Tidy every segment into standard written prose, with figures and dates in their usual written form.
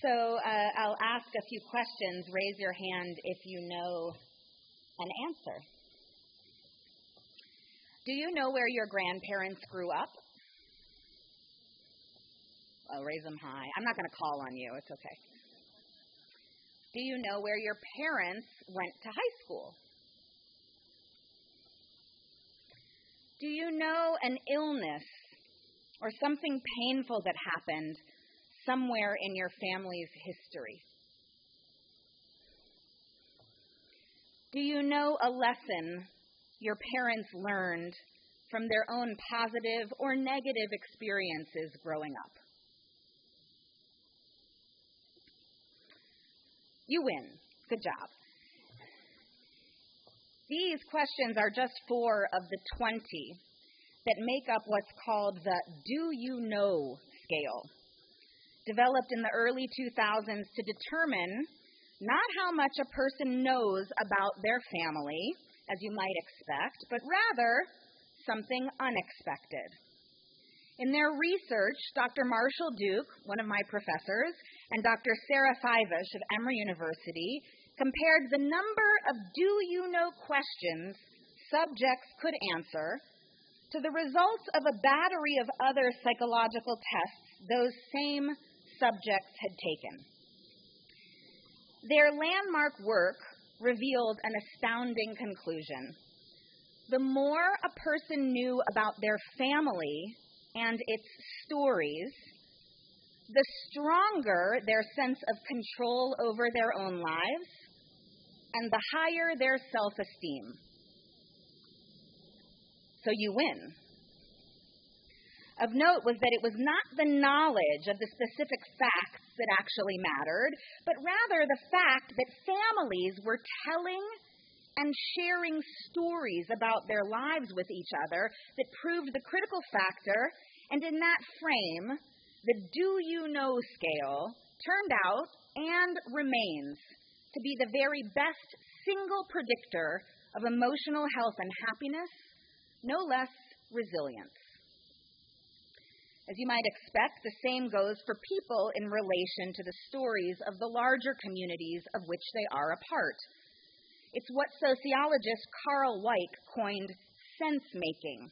So I'll ask a few questions. Raise your hand if you know an answer. Do you know where your grandparents grew up? Oh, raise them high. I'm not going to call on you. It's okay. Do you know where your parents went to high school? Do you know an illness or something painful that happened somewhere in your family's history? Do you know a lesson your parents learned from their own positive or negative experiences growing up? You win. Good job. These questions are just 4 of the 20 that make up what's called the Do You Know scale, developed in the early 2000s to determine not how much a person knows about their family, as you might expect, but rather something unexpected. In their research, Dr. Marshall Duke, one of my professors, and Dr. Sarah Fivish of Emory University compared the number of do you know questions subjects could answer to the results of a battery of other psychological tests those same subjects had taken. Their landmark work revealed an astounding conclusion. The more a person knew about their family and its stories, the stronger their sense of control over their own lives and the higher their self-esteem. So you win. Of note was that it was not the knowledge of the specific facts that actually mattered, but rather the fact that families were telling and sharing stories about their lives with each other that proved the critical factor, and in that frame, the do you know scale turned out and remains to be the very best single predictor of emotional health and happiness, no less resilience. As you might expect, the same goes for people in relation to the stories of the larger communities of which they are a part. It's what sociologist Carl Weick coined sense-making,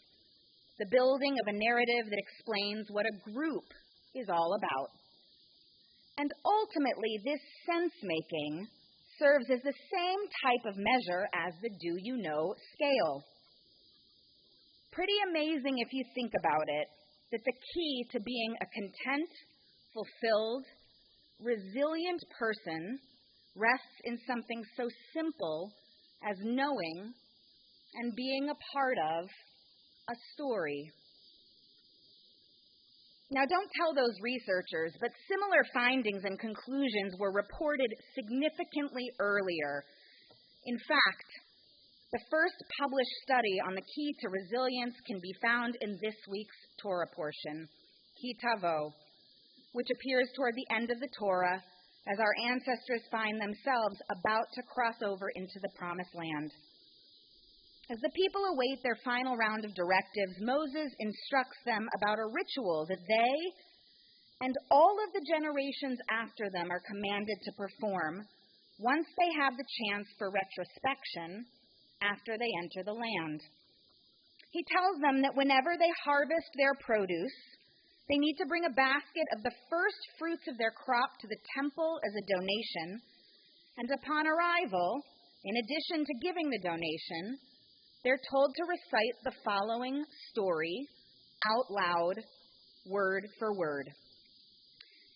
the building of a narrative that explains what a group is all about. And ultimately, this sense-making serves as the same type of measure as the do you know scale. Pretty amazing if you think about it, that the key to being a content, fulfilled, resilient person rests in something so simple as knowing and being a part of a story. Now, don't tell those researchers, but similar findings and conclusions were reported significantly earlier. In fact, the first published study on the key to resilience can be found in this week's Torah portion, Ki Tavo, which appears toward the end of the Torah as our ancestors find themselves about to cross over into the Promised Land. As the people await their final round of directives, Moses instructs them about a ritual that they and all of the generations after them are commanded to perform once they have the chance for retrospection after they enter the land. He tells them that whenever they harvest their produce, they need to bring a basket of the first fruits of their crop to the temple as a donation, and upon arrival, in addition to giving the donation, they're told to recite the following story out loud, word for word.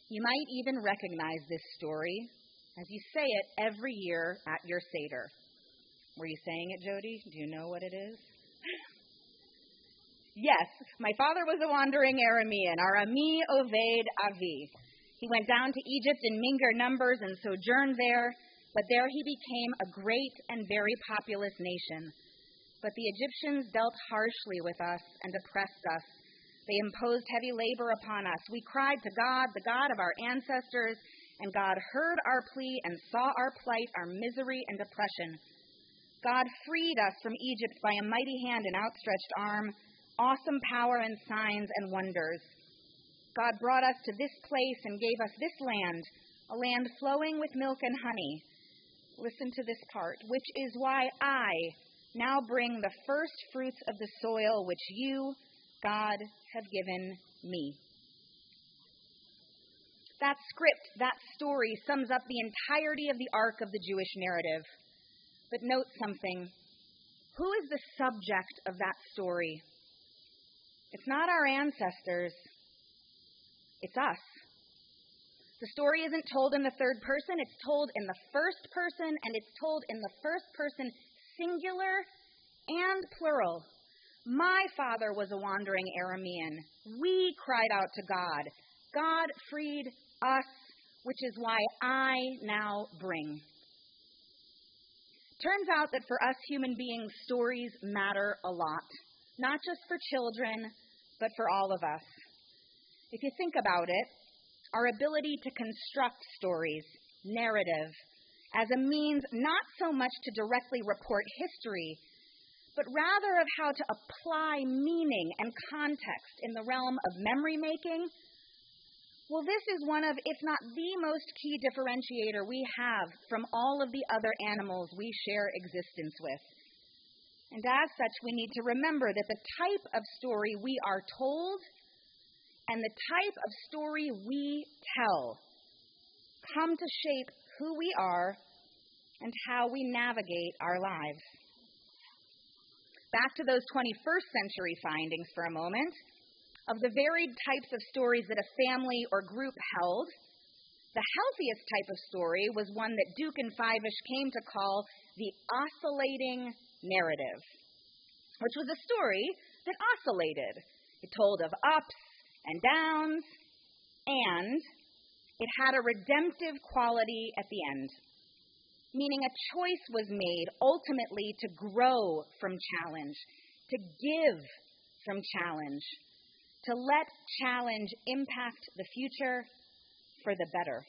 You might even recognize this story as you say it every year at your Seder. Were you saying it, Jody? Do you know what it is? Yes, my father was a wandering Aramean, Arami Oved Avi. He went down to Egypt in meager numbers and sojourned there, but there he became a great and very populous nation. But the Egyptians dealt harshly with us and oppressed us. They imposed heavy labor upon us. We cried to God, the God of our ancestors, and God heard our plea and saw our plight, our misery and oppression. God freed us from Egypt by a mighty hand and outstretched arm, awesome power and signs and wonders. God brought us to this place and gave us this land, a land flowing with milk and honey. Listen to this part, which is why I now bring the first fruits of the soil which you, God, have given me. That script, that story, sums up the entirety of the arc of the Jewish narrative. But note something. Who is the subject of that story? It's not our ancestors. It's us. The story isn't told in the third person. It's told in the first person, and it's told in the first person singular and plural. My father was a wandering Aramean. We cried out to God. God freed us, which is why I now bring. Turns out that for us human beings, stories matter a lot. Not just for children, but for all of us. If you think about it, our ability to construct stories, narrative, as a means not so much to directly report history, but rather of how to apply meaning and context in the realm of memory making, well, this is one of, if not the most key differentiator we have from all of the other animals we share existence with. And as such, we need to remember that the type of story we are told and the type of story we tell come to shape who we are and how we navigate our lives. Back to those 21st century findings for a moment. Of the varied types of stories that a family or group held, the healthiest type of story was one that Duke and Fivish came to call the oscillating narrative, which was a story that oscillated. It told of ups and downs, and it had a redemptive quality at the end, meaning a choice was made ultimately to grow from challenge, to give from challenge, to let challenge impact the future for the better.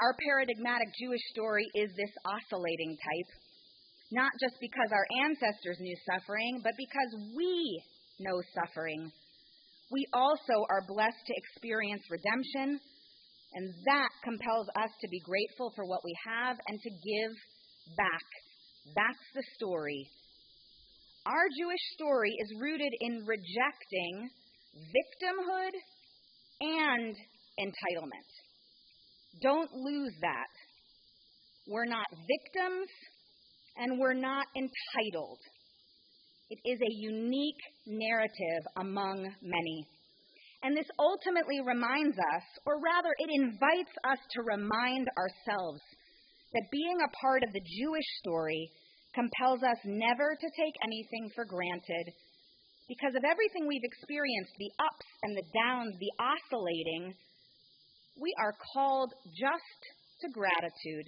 Our paradigmatic Jewish story is this oscillating type, not just because our ancestors knew suffering, but because we know suffering. We also are blessed to experience redemption, and that compels us to be grateful for what we have and to give back. That's the story. Our Jewish story is rooted in rejecting victimhood and entitlement. Don't lose that. We're not victims and we're not entitled. It is a unique narrative among many. And this ultimately reminds us, or rather it invites us to remind ourselves that being a part of the Jewish story compels us never to take anything for granted. Because of everything we've experienced, the ups and the downs, the oscillating, we are called just to gratitude,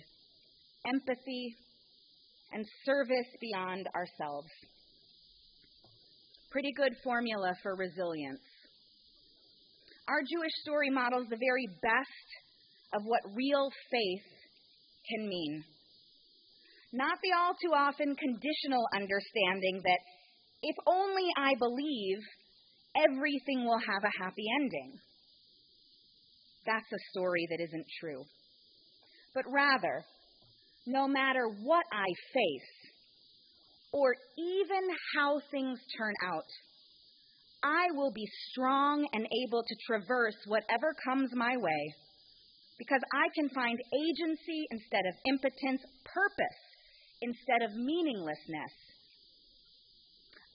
empathy, and service beyond ourselves. Pretty good formula for resilience. Our Jewish story models the very best of what real faith can mean. Not the all too often conditional understanding that if only I believe, everything will have a happy ending. That's a story that isn't true. But rather, no matter what I face, or even how things turn out, I will be strong and able to traverse whatever comes my way, because I can find agency instead of impotence, purpose instead of meaninglessness.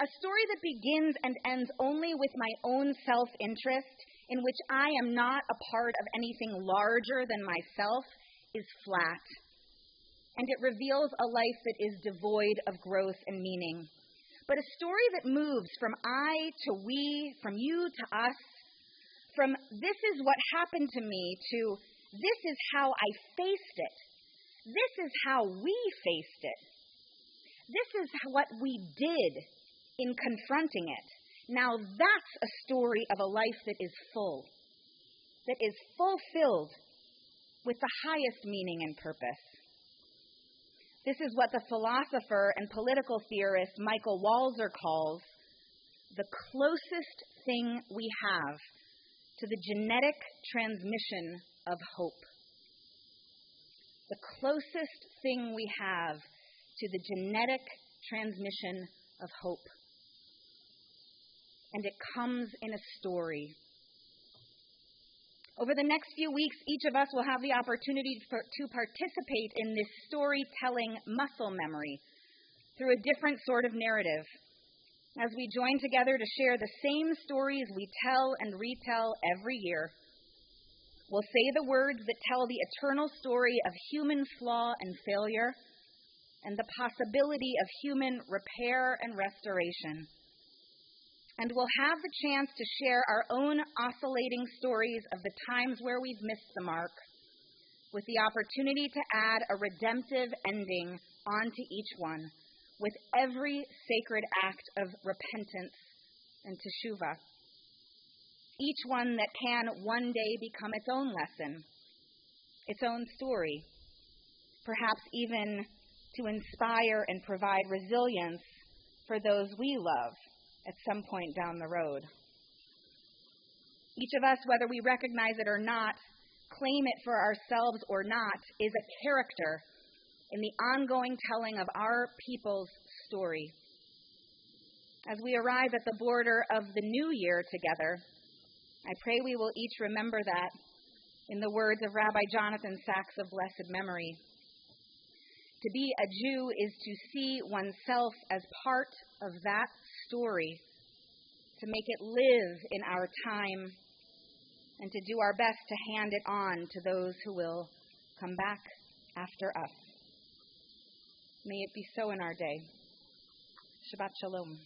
A story that begins and ends only with my own self-interest, in which I am not a part of anything larger than myself, is flat. And it reveals a life that is devoid of growth and meaning. But a story that moves from I to we, from you to us, from this is what happened to me to this is how I faced it. This is how we faced it. This is what we did in confronting it. Now that's a story of a life that is full, that is fulfilled with the highest meaning and purpose. This is what the philosopher and political theorist Michael Walzer calls the closest thing we have to to the genetic transmission of hope. The closest thing we have to the genetic transmission of hope. And it comes in a story. Over the next few weeks, each of us will have the opportunity to participate in this storytelling muscle memory through a different sort of narrative, as we join together to share the same stories we tell and retell every year. We'll say the words that tell the eternal story of human flaw and failure and the possibility of human repair and restoration. And we'll have the chance to share our own oscillating stories of the times where we've missed the mark, with the opportunity to add a redemptive ending onto each one, with every sacred act of repentance and teshuvah. Each one that can one day become its own lesson, its own story, perhaps even to inspire and provide resilience for those we love at some point down the road. Each of us, whether we recognize it or not, claim it for ourselves or not, is a character in the ongoing telling of our people's story. As we arrive at the border of the new year together, I pray we will each remember that, in the words of Rabbi Jonathan Sacks of blessed memory. To be a Jew is to see oneself as part of that story, to make it live in our time, and to do our best to hand it on to those who will come back after us. May it be so in our day. Shabbat Shalom.